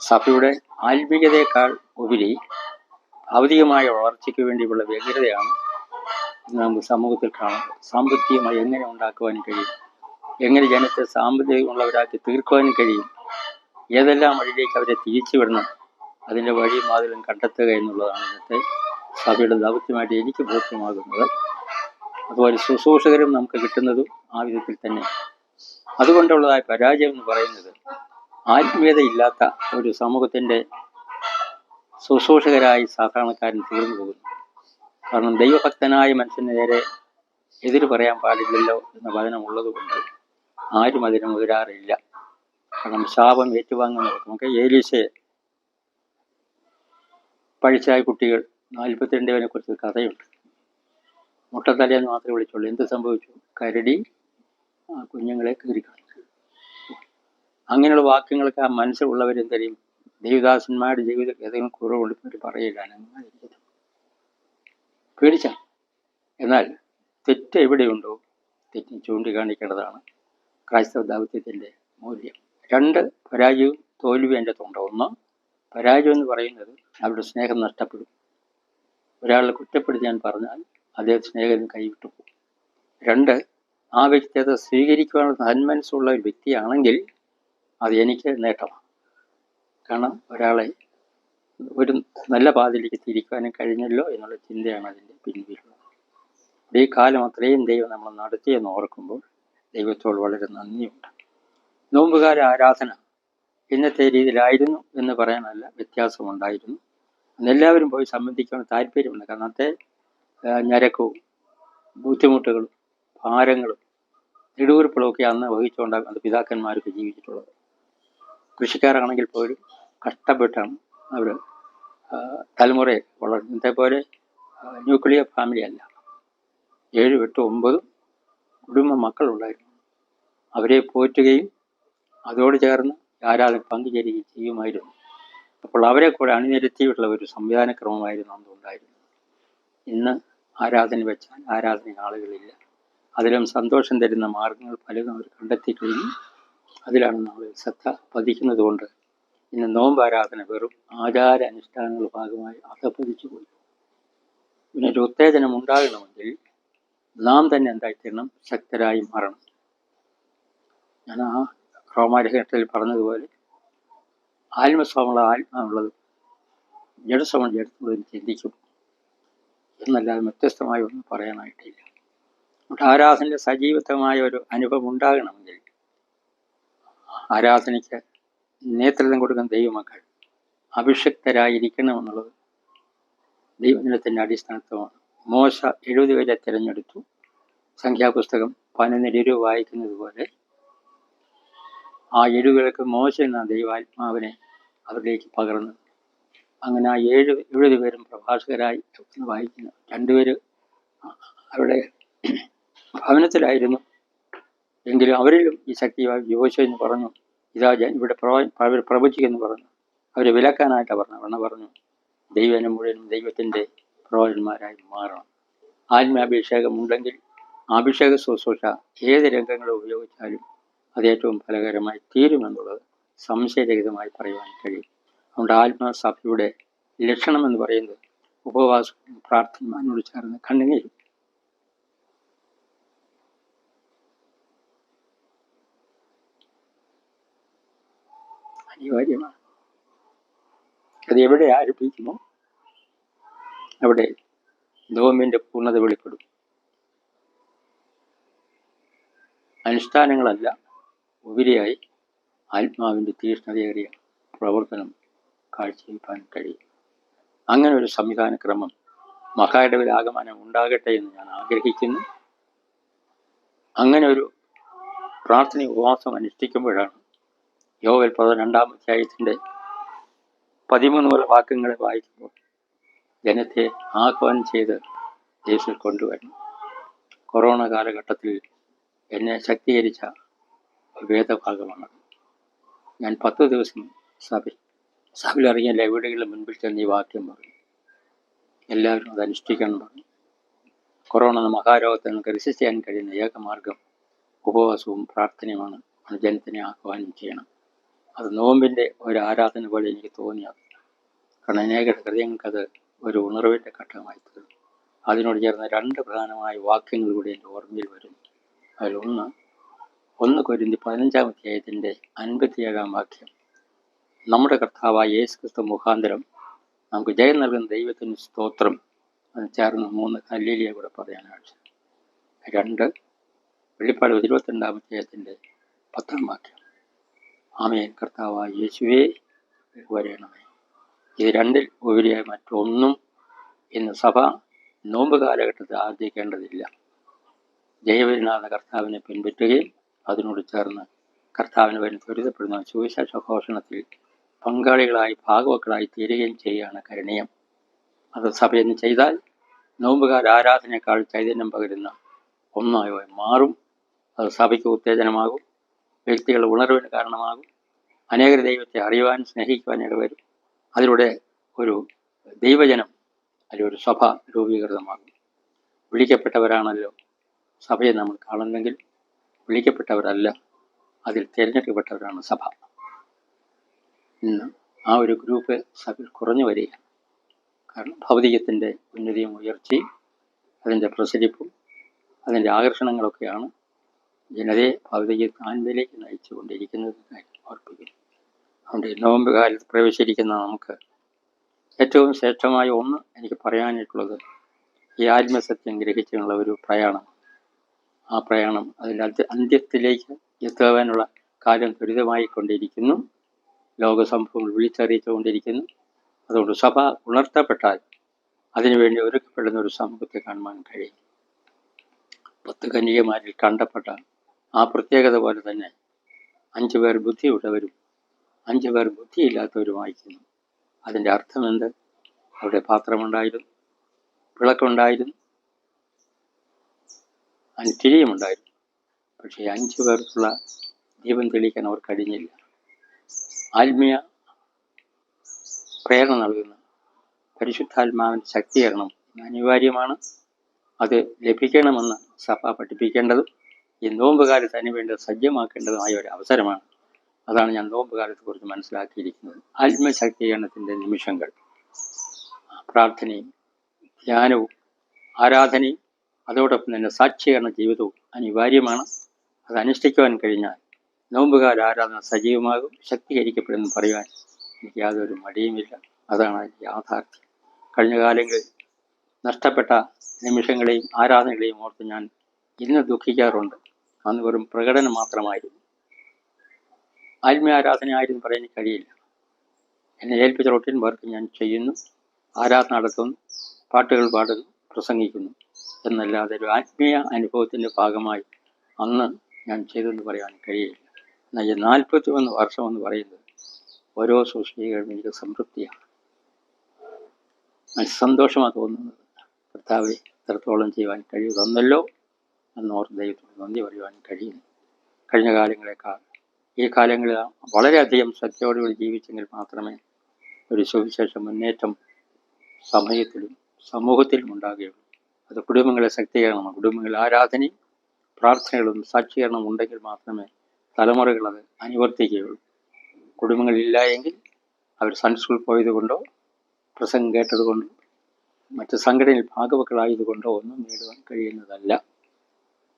സഭയുടെ ആത്മീയതയേക്കാൾ ഉപരി ഭൗതികമായ വളർച്ചയ്ക്ക് വേണ്ടിയുള്ള വ്യഗ്രതയാണ് ഇന്ന് നമുക്ക് സമൂഹത്തിൽ കാണുന്നത്. സാമ്പത്തികമായി എങ്ങനെ ഉണ്ടാക്കുവാനും കഴിയും, എങ്ങനെ ജനത്തെ സാമ്പത്തികമുള്ളവരാക്കി തീർക്കുവാനും കഴിയും, ഏതെല്ലാം വഴിയിലേക്ക് അവരെ തിരിച്ചുവിടണം, അതിൻ്റെ വഴി മാതൃകം കണ്ടെത്തുക എന്നുള്ളതാണ് ഇന്നത്തെ സഭയുടെ ദൗത്യമായിട്ട് എനിക്ക് ബോധ്യമാകുന്നത്. അതുപോലെ ശുശ്രൂഷകരും നമുക്ക് കിട്ടുന്നതും ആ വിധത്തിൽ തന്നെ. അതുകൊണ്ടുള്ളതായ പരാജയം എന്ന് പറയുന്നത് ആത്മീയത ഇല്ലാത്ത ഒരു സമൂഹത്തിൻ്റെ ശുശ്രൂഷകരായി സാധാരണക്കാരൻ തീർന്നു പോകുന്നു. കാരണം ദൈവഭക്തനായ മനുഷ്യന് നേരെ എതിര് പറയാൻ പാടില്ലല്ലോ എന്ന വചനമുള്ളത് കൊണ്ട് ആരും അതിന് മുതിരാറില്ല. കാരണം ശാപം ഏറ്റുവാങ്ങുന്നവർക്ക് നമുക്ക് ഏലീശയെ പഴിച്ചായ കുട്ടികൾ 42 കുറിച്ച് കഥയുണ്ട്. മുട്ടത്തലയെന്ന് മാത്രമേ വിളിച്ചുള്ളൂ. എന്ത് സംഭവിച്ചു? കരടി ആ കുഞ്ഞുങ്ങളെ കീറിക്കളഞ്ഞു. അങ്ങനെയുള്ള വാക്യങ്ങൾക്ക് ആ മനസ്സിലുള്ളവരെന്തരിയും ദേവദാസന്മാരുടെ ജീവിതത്തിൽ ഏതെങ്കിലും കുറവുകൊണ്ട് പറയില്ല, പേടിച്ച. എന്നാൽ തെറ്റ് എവിടെയുണ്ടോ തെറ്റി ചൂണ്ടിക്കാണിക്കേണ്ടതാണ് ക്രൈസ്തവ ദൗത്യത്തിൻ്റെ മൂല്യം. 2 പരാജയവും തോൽവി എൻ്റെ തൊണ്ട. 1 പരാജയം എന്ന് പറയുന്നത് അവരുടെ സ്നേഹം നഷ്ടപ്പെടും. ഒരാളെ കുറ്റപ്പെടുത്തി ഞാൻ പറഞ്ഞാൽ അദ്ദേഹം സ്നേഹം കൈവിട്ടു പോകും. 2 ആ വ്യക്തി അത് സ്വീകരിക്കുവാനുള്ള സന്മനസ്സുള്ള ഒരു വ്യക്തിയാണെങ്കിൽ അത് എനിക്ക് നേട്ടമാണ്. കാരണം ഒരാളെ ഒരു നല്ല പാതയിലേക്ക് തിരിക്കാനും കഴിഞ്ഞല്ലോ എന്നുള്ള ചിന്തയാണ് അതിൻ്റെ പിൻവിലുള്ളത്. ഈ കാലം അത്രയും ദൈവം നമ്മൾ നടത്തിയെന്ന് ഓർക്കുമ്പോൾ ദൈവത്തോട് വളരെ നന്ദിയുണ്ട്. നോമ്പുകാല ആരാധന ഇന്നത്തെ രീതിയിലായിരുന്നു എന്ന് പറയാനല്ല, വ്യത്യാസമുണ്ടായിരുന്നു. അന്നെല്ലാവരും പോയി സംബന്ധിക്കാൻ താല്പര്യമുണ്ട്. കാരണം അന്നത്തെ ഞരക്കവും ബുദ്ധിമുട്ടുകളും ഭാരങ്ങളും നെടുവീർപ്പുകളൊക്കെ അന്ന് വഹിച്ചുകൊണ്ടാണ് അത് പിതാക്കന്മാർക്ക് ജീവിച്ചിട്ടുള്ളത്. കൃഷിക്കാരാണെങ്കിൽ പോലും കഷ്ടപ്പെട്ടാണ് അവർ തലമുറയെ വളർന്നത്. ഇന്നത്തെ പോലെ ന്യൂക്ലിയർ ഫാമിലി അല്ല. 7, 8, 9 കുടുംബ മക്കളുണ്ടായിരുന്നു. അവരെ പോറ്റുകയും അതോട് ചേർന്ന് ആരാധന പങ്കുചേരുകയും ചെയ്യുമായിരുന്നു. അപ്പോൾ അവരെ കൂടെ അണിനിരത്തിയിട്ടുള്ള ഒരു സംവിധാനക്രമമായിരുന്നു അന്നുണ്ടായിരുന്നത്. ഇന്ന് ആരാധന വെച്ചാൽ ആരാധന ആളുകളില്ല. അതിലും സന്തോഷം തരുന്ന മാർഗങ്ങൾ പലതും അവർ കണ്ടെത്തി കഴിഞ്ഞു. അതിലാണ് നമ്മൾ ശ്രദ്ധ പതിക്കുന്നത് കൊണ്ട് ഇന്ന് നോമ്പ് ആരാധന വെറും ആചാര അനുഷ്ഠാനങ്ങളുടെ ഭാഗമായി അധപ്പതിച്ചു പോയി. ഇതിനൊരു ഉത്തേജനം ഉണ്ടാകണമെങ്കിൽ നാം തന്നെ എന്തായിത്തീരണം? ശക്തരായി മാറണം. ഞാൻ ആ റോമാലേഖനത്തിൽ പറഞ്ഞതുപോലെ ആത്മസ്വമുള്ള ആത്മാവുള്ളത് ജഡസ്വമുള്ള ജഡത്തുള്ളതും ചിന്തിക്കും എന്നല്ലാതെ വ്യത്യസ്തമായി ഒന്നും പറയാനായിട്ടില്ല. ആരാധനയുടെ സജീവമായ ഒരു അനുഭവം ഉണ്ടാകണമെങ്കിൽ ആരാധനയ്ക്ക് നേതൃത്വം കൊടുക്കുന്ന ദൈവമക്കൾ അഭിഷിക്തരായിരിക്കണമെന്നുള്ളത് ദൈവജനത്തിൻ്റെ അടിസ്ഥാനത്വമാണ്. മോശ 70 പേരെ തിരഞ്ഞെടുത്തു. സംഖ്യാപുസ്തകം 11 വായിക്കുന്നത് പോലെ ആ 70 പേർക്ക് മോശ എന്ന ദൈവാത്മാവിനെ അവരിലേക്ക് പകർന്നു. അങ്ങനെ ആ 70 പേരും പ്രഭാഷകരായി വായിക്കുന്നു. 2 പേര് അവരുടെ ഭവനത്തിലായിരുന്നു. എങ്കിലും അവരിലും ഈ ശക്തി യോശുവ എന്ന് പറഞ്ഞു, ഇതാ ഇവിടെ പ്രവചിക്കുമെന്ന് പറഞ്ഞു. അവരെ വിലക്കാനായിട്ടാണ് പറഞ്ഞു ദൈവനം മുഴുവനും ദൈവത്തിൻ്റെ പ്രവചന്മാരായി മാറണം. ആത്മാഭിഷേകം ഉണ്ടെങ്കിൽ അഭിഷേക ശുശ്രൂഷ ഏത് രംഗങ്ങൾ ഉപയോഗിച്ചാലും അത് ഏറ്റവും ഫലകരമായി തീരുമെന്നുള്ളത് സംശയരഹിതമായി പറയുവാൻ കഴിയും. അതുകൊണ്ട് ആത്മസഭയുടെ ലക്ഷണം എന്ന് പറയുന്നത് ഉപവാസവും പ്രാർത്ഥനയും അതിനോട് ചേർന്ന് കണ്ണുനീരും. അനിവാര്യമാണ്. അത് എവിടെ ആരംഭിക്കുമോ അവിടെ നോമ്പിൻ്റെ പൂർണ്ണത വെളിപ്പെടും. അനുഷ്ഠാനങ്ങളല്ല, ഉപരിയായി ആത്മാവിൻ്റെ തീഷ്ണതയേറിയ പ്രവർത്തനം കാഴ്ചവെക്കാൻ കഴിയും. അങ്ങനെ ഒരു സംവിധാനക്രമം മഹായിടവിൽ ആഗമനം ഉണ്ടാകട്ടെ എന്ന് ഞാൻ ആഗ്രഹിക്കുന്നു. അങ്ങനെ ഒരു പ്രാർത്ഥന ഉപവാസം അനുഷ്ഠിക്കുമ്പോഴാണ് യോവേൽ 2-ാം അധ്യായത്തിൻ്റെ 13 മുതൽ വാക്യങ്ങളെ വായിക്കുമ്പോൾ ജനത്തെ ആഹ്വാനം ചെയ്ത് യേശു കൊണ്ടുവരണം. കൊറോണ കാലഘട്ടത്തിൽ എന്നെ ശക്തീകരിച്ച വേദഭാഗമാണ്. ഞാൻ 10 ദിവസം സഭയിലിറങ്ങിയ വീടുകളുടെ മുൻപിൽ ചെന്ന് ഈ വാക്യം പറഞ്ഞു. എല്ലാവരും അത് അനുഷ്ഠിക്കണം പറഞ്ഞു. കൊറോണ എന്ന മഹാരോഗത്തെ നമുക്ക് റെസിസ്റ്റ് ചെയ്യാൻ കഴിയുന്ന ഏകമാർഗം ഉപവാസവും പ്രാർത്ഥനയുമാണ്. ജനത്തിനെ ആഹ്വാനം ചെയ്യണം. അത് നോമ്പിൻ്റെ ഒരു ആരാധന പോലെ എനിക്ക് തോന്നിയത്. കാരണം അനേക ഹൃദയങ്ങൾക്കത് ഒരു ഉണർവിൻ്റെ ഘട്ടമായി തീർന്നു. അതിനോട് ചേർന്ന 2 പ്രധാനമായ വാക്യങ്ങൾ കൂടി എൻ്റെ ഓർമ്മയിൽ വരുന്നു. അതിലൊന്ന് 1 കൊരിന്ത്യർ 15-ാം അധ്യായത്തിൻ്റെ 57-ാം വാക്യം. നമ്മുടെ കർത്താവായ യേശുക്രിസ്തു മുഖാന്തരം നമുക്ക് ജയം നൽകുന്ന ദൈവത്തിന് സ്തോത്രം. അതിന് ചേർന്ന് 3 ഹല്ലേലൂയ കൂടെ പറയാനാണ്. 2 വെളിപ്പാട് 22-ാം അധ്യായത്തിൻ്റെ 10-ാം വാക്യം. ആമേൻ കർത്താവായ യേശുവേ വരണമേ. ഇത് 2-ൽ ഉപരിയായി മറ്റൊന്നും ഇന്ന് സഭ നോമ്പ് കാലഘട്ടത്തിൽ ആർജിക്കേണ്ടതില്ല. ജയവരനാഥ കർത്താവിനെ പിൻപറ്റുകയും അതിനോട് ചേർന്ന് കർത്താവിന് വേണ്ടി ത്വരിതപ്പെടുന്ന സുവിശേഷ ഘോഷണത്തിൽ പങ്കാളികളായി ഭാഗവക്കളായി തീരുകയും ചെയ്യുകയാണ് കരണീയം. അത് സഭയെന്ന് ചെയ്താൽ നോമ്പുകാല ആരാധനയേക്കാൾ ചൈതന്യം പകരുന്ന ഒന്നായി മാറും. അത് സഭയ്ക്ക് ഉത്തേജനമാകും, വ്യക്തികളുടെ ഉണർവിന് കാരണമാകും, അനേകർ ദൈവത്തെ അറിയുവാൻ സ്നേഹിക്കുവാൻ ഇടവരും. അതിലൂടെ ഒരു ദൈവജനം, അതിലൊരു സഭ രൂപീകൃതമാകും. വിളിക്കപ്പെട്ടവരാണല്ലോ സഭയെ നമ്മൾ കാണുന്നെങ്കിൽ വിളിക്കപ്പെട്ടവരല്ല, അതിൽ തിരഞ്ഞെടുക്കപ്പെട്ടവരാണ് സഭ. ഇന്ന് ആ ഒരു ഗ്രൂപ്പ് സഭയിൽ കുറഞ്ഞു വരികയാണ്. കാരണം ഭൗതികത്തിൻ്റെ ഉന്നതിയും ഉയർച്ചയും അതിൻ്റെ പ്രസരിപ്പും അതിൻ്റെ ആകർഷണങ്ങളൊക്കെയാണ് ജനതയെ ഭൗതിക ആത്മയിലേക്ക് നയിച്ചു കൊണ്ടിരിക്കുന്നത് കാര്യം ഓർപ്പിക്കുന്നു. അതുകൊണ്ട് നോമ്പ് കാലത്ത് പ്രവേശിച്ചിരിക്കുന്ന നമുക്ക് ഏറ്റവും ശ്രേഷ്ഠമായ ഒന്ന് എനിക്ക് പറയാനായിട്ടുള്ളത് ഈ ആത്മസത്യം ഗ്രഹിച്ചുള്ള ഒരു പ്രയാണം. ആ പ്രയാണം അതിൻ്റെ അന്ത്യത്തിലേക്ക് എത്തുവാനുള്ള കാലം ത്വരിതമായിക്കൊണ്ടിരിക്കുന്നു. ലോകസംഭവങ്ങൾ വിളിച്ചറിയിച്ചുകൊണ്ടിരിക്കുന്നു. അതുകൊണ്ട് സഭ ഉണർത്തപ്പെട്ടാൽ അതിനുവേണ്ടി ഒരുക്കപ്പെടുന്ന ഒരു സമൂഹത്തെ കാണുവാൻ കഴിയും. 10 കന്യകമാരിൽ കണ്ടപ്പെട്ട ആ പ്രത്യേകത പോലെ തന്നെ 5 പേർ ബുദ്ധിയുള്ളവരും 5 പേർ ബുദ്ധിയില്ലാത്തവരുമായിരിക്കുന്നു. അതിൻ്റെ അർത്ഥം എന്ത്? അവിടെ പാത്രമുണ്ടായിരുന്നു, വിളക്കുണ്ടായിരുന്നു, തിരിയുമുണ്ടായിരുന്നു. പക്ഷേ 5 പേർക്കുള്ള ദീപം തെളിയിക്കാൻ അവർ കഴിഞ്ഞില്ല. ആത്മീയ പ്രേരണ നൽകുന്ന പരിശുദ്ധാത്മാവിൻ്റെ ശക്തീകരണം അനിവാര്യമാണ്. അത് ലഭിക്കണമെന്ന് സഭ പഠിപ്പിക്കേണ്ടതും ഈ നോമ്പ് കാലത്ത് അതിനുവേണ്ടി സജ്ജമാക്കേണ്ടതുമായ ഒരു അവസരമാണ്. അതാണ് ഞാൻ നോമ്പ് കാലത്തെക്കുറിച്ച് മനസ്സിലാക്കിയിരിക്കുന്നത്. ആത്മശക്തീകരണത്തിൻ്റെ നിമിഷങ്ങൾ, പ്രാർത്ഥനയും ധ്യാനവും ആരാധനയും അതോടൊപ്പം തന്നെ സാക്ഷീകരണ ജീവിതവും അനിവാര്യമാണ്. അത് അനുഷ്ഠിക്കുവാൻ കഴിഞ്ഞാൽ നോമ്പുകാല ആരാധന സജീവമാകും, ശക്തീകരിക്കപ്പെടുമെന്ന് പറയുവാൻ എനിക്ക് യാതൊരു മടിയുമില്ല. അതാണ് യാഥാർത്ഥ്യം. കഴിഞ്ഞ കാലങ്ങളിൽ നഷ്ടപ്പെട്ട നിമിഷങ്ങളെയും ആരാധനകളെയും ഓർത്ത് ഞാൻ ഇന്ന് ദുഃഖിക്കാറുണ്ട്. അന്ന് വെറും പ്രകടനം മാത്രമായിരുന്നു, ആത്മീയ ആരാധന ആയിരുന്നു പറയാൻ കഴിയില്ല. എന്നെ ഏൽപ്പിച്ച റൊട്ടീൻ വർക്ക് ഞാൻ ചെയ്യുന്നു, ആരാധന നടത്തുന്നു, പാട്ടുകൾ പാടുന്നു, പ്രസംഗിക്കുന്നു എന്നല്ലാതെ ഒരു ആത്മീയ അനുഭവത്തിൻ്റെ ഭാഗമായി അന്ന് ഞാൻ ചെയ്തെന്ന് പറയാൻ കഴിയില്ല. എന്നാൽ 41 വർഷമെന്ന് പറയുന്നത് ഓരോ സൂക്ഷികളും എനിക്ക് സംതൃപ്തിയാണ്, സന്തോഷമാണ് തോന്നുന്നത്. കർത്താവെ എത്രത്തോളം ചെയ്യുവാൻ കഴിയുന്നല്ലോ എന്നോർത്ത് ദൈവത്തോട് നന്ദി പറയുവാൻ കഴിയുന്നു. കഴിഞ്ഞ കാലങ്ങളെക്കാൾ ഈ കാലങ്ങളിൽ വളരെയധികം ശ്രദ്ധയോടുകൂടി ജീവിച്ചെങ്കിൽ മാത്രമേ ഒരു സുവിശേഷ മുന്നേറ്റം സമയത്തിലും സമൂഹത്തിലും ഉണ്ടാകുകയുള്ളൂ. അത് കുടുംബങ്ങളെ ശക്തീകരണം, കുടുംബങ്ങളിൽ ആരാധനയും പ്രാർത്ഥനകളും സാക്ഷീകരണം ഉണ്ടെങ്കിൽ മാത്രമേ തലമുറകൾ അത് അനുവർത്തിക്കുകയുള്ളൂ. കുടുംബങ്ങളില്ല എങ്കിൽ അവർ സൺഡേ സ്കൂൾ പോയതുകൊണ്ടോ പ്രസംഗം കേട്ടതുകൊണ്ടോ മറ്റ് സംഘടനയിൽ ഭാഗവക്കളായതുകൊണ്ടോ ഒന്നും നേടുവാൻ കഴിയുന്നതല്ല.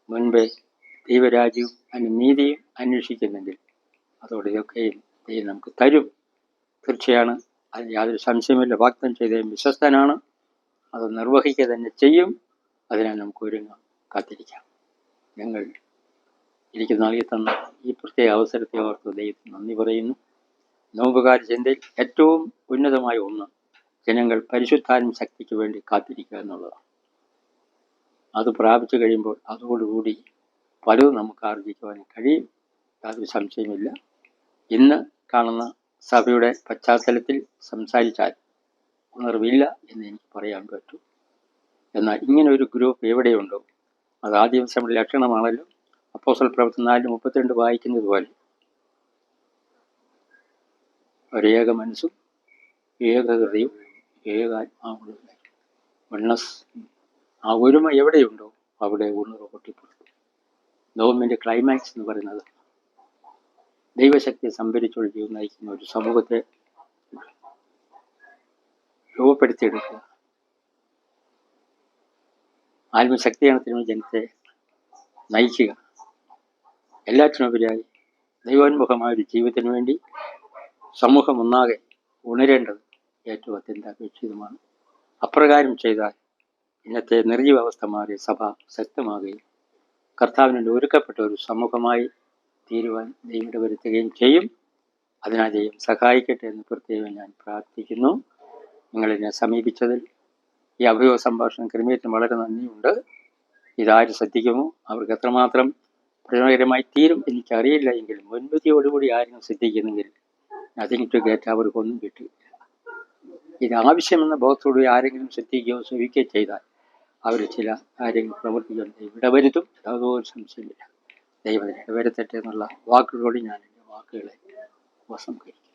മുൻപേ ദൈവരാജ്യവും അതിന് നീതിയും അന്വേഷിക്കുന്നെങ്കിൽ അതോടെ ഇതൊക്കെയും ദൈവം നമുക്ക് തരും. തീർച്ചയാണ്, അതിന് യാതൊരു സംശയമില്ല. വാഗ്ദാനം ചെയ്ത വിശ്വസ്തനാണ്, അത് നിർവഹിക്കുക തന്നെ ചെയ്യും. അതിനാൽ നമുക്ക് ഒരുങ്ങാം, കാത്തിരിക്കാം. ഞങ്ങൾ എനിക്ക് നൽകി തന്ന ഈ പ്രത്യേക അവസരത്തെ ഓർത്ത് ദൈവത്തിന് നന്ദി പറയുന്നു. നോമ്പുകാല ചിന്തയിൽ ഏറ്റവും ഉന്നതമായ ഒന്ന് ജനങ്ങൾ പരിശുദ്ധാത്മ ശക്തിക്ക് വേണ്ടി കാത്തിരിക്കുക എന്നുള്ളതാണ്. അത് പ്രാപിച്ചു കഴിയുമ്പോൾ അതോടുകൂടി പലതും നമുക്ക് ആർജിക്കുവാൻ കഴിയും, യാതൊരു സംശയമില്ല. ഇന്ന് കാണുന്ന സഭയുടെ പശ്ചാത്തലത്തിൽ സംസാരിച്ചാൽ ഉണർവില്ല എന്ന് എനിക്ക് പറയാൻ പറ്റും. എന്നാൽ ഇങ്ങനെ ഒരു ഗ്രൂപ്പ് എവിടെയുണ്ടോ അത് ആദ്യ ദിവസങ്ങളുടെ ലക്ഷണമാണല്ലോ. അപ്പോസ്തല പ്രവൃത്തി 4:32 വായിക്കുന്നത് പോലെ ഒരേക മനസ്സും ഏക ഹൃദയവും ഏകാത്മാവുള്ള വണ്ണസ്. ആ ഒരുമ എവിടെയുണ്ടോ അവിടെ ഉണർവ് പൊട്ടിപ്പുറത്തു. നോമ്പിൻ്റെ ക്ലൈമാക്സ് എന്ന് പറയുന്നത് ദൈവശക്തിയെ സംഭരിച്ചൊഴുകി നയിക്കുന്ന ഒരു സമൂഹത്തെ രൂപപ്പെടുത്തിയെടുക്കുക, ആത്മശക്തീകരണത്തിനും ജനത്തെ നയിക്കുക. എല്ലാറ്റിനുപരിയായി ദൈവോന്മുഖമായ ഒരു ജീവിതത്തിന് വേണ്ടി സമൂഹം ഒന്നാകെ ഉണരേണ്ടത് ഏറ്റവും അത്യന്താപേക്ഷിതമാണ്. അപ്രകാരം ചെയ്താൽ ഇന്നത്തെ നിർജ്ജീവാവസ്ഥ മാറി സഭ ശക്തമാകുകയും കർത്താവിന് ഒരുക്കപ്പെട്ട ഒരു സമൂഹമായി തീരുവാൻ ദൈവം വരുത്തുകയും ചെയ്യും. അതിനായി ദൈവം സഹായിക്കട്ടെ എന്ന് പ്രത്യേകം ഞാൻ പ്രാർത്ഥിക്കുന്നു. നിങ്ങളെന്നെ സമീപിച്ചതിൽ ഈ അഭിമുഖ സംഭാഷണം ക്രമീകരണം വളരെ നന്ദിയുണ്ട്. ഇതാര് ശ്രദ്ധിക്കുമോ അവർക്ക് എത്രമാത്രം പ്രയോജനകരമായി തീരും എനിക്കറിയില്ല. എങ്കിലും മുൻവിധിയോടുകൂടി ആരെങ്കിലും ശ്രദ്ധിക്കുന്നെങ്കിൽ അതിന് ടു ഗേറ്റ് അവർക്കൊന്നും കിട്ടില്ല. ഇത് ആവശ്യമെന്ന ബോധത്തോടുകൂടി ആരെങ്കിലും ശ്രദ്ധിക്കുകയോ ശ്രവിക്കുകയോ ചെയ്താൽ അവർ ചില കാര്യങ്ങൾ പ്രവർത്തിക്കാൻ ഇടവരുത്തും, യാതൊരു സംശയമില്ല. ദൈവം ഇടവരുത്തട്ടെ എന്നുള്ള വാക്കുകളോട് ഞാൻ എൻ്റെ വാക്കുകളെ ഉപസംഹരിക്കും.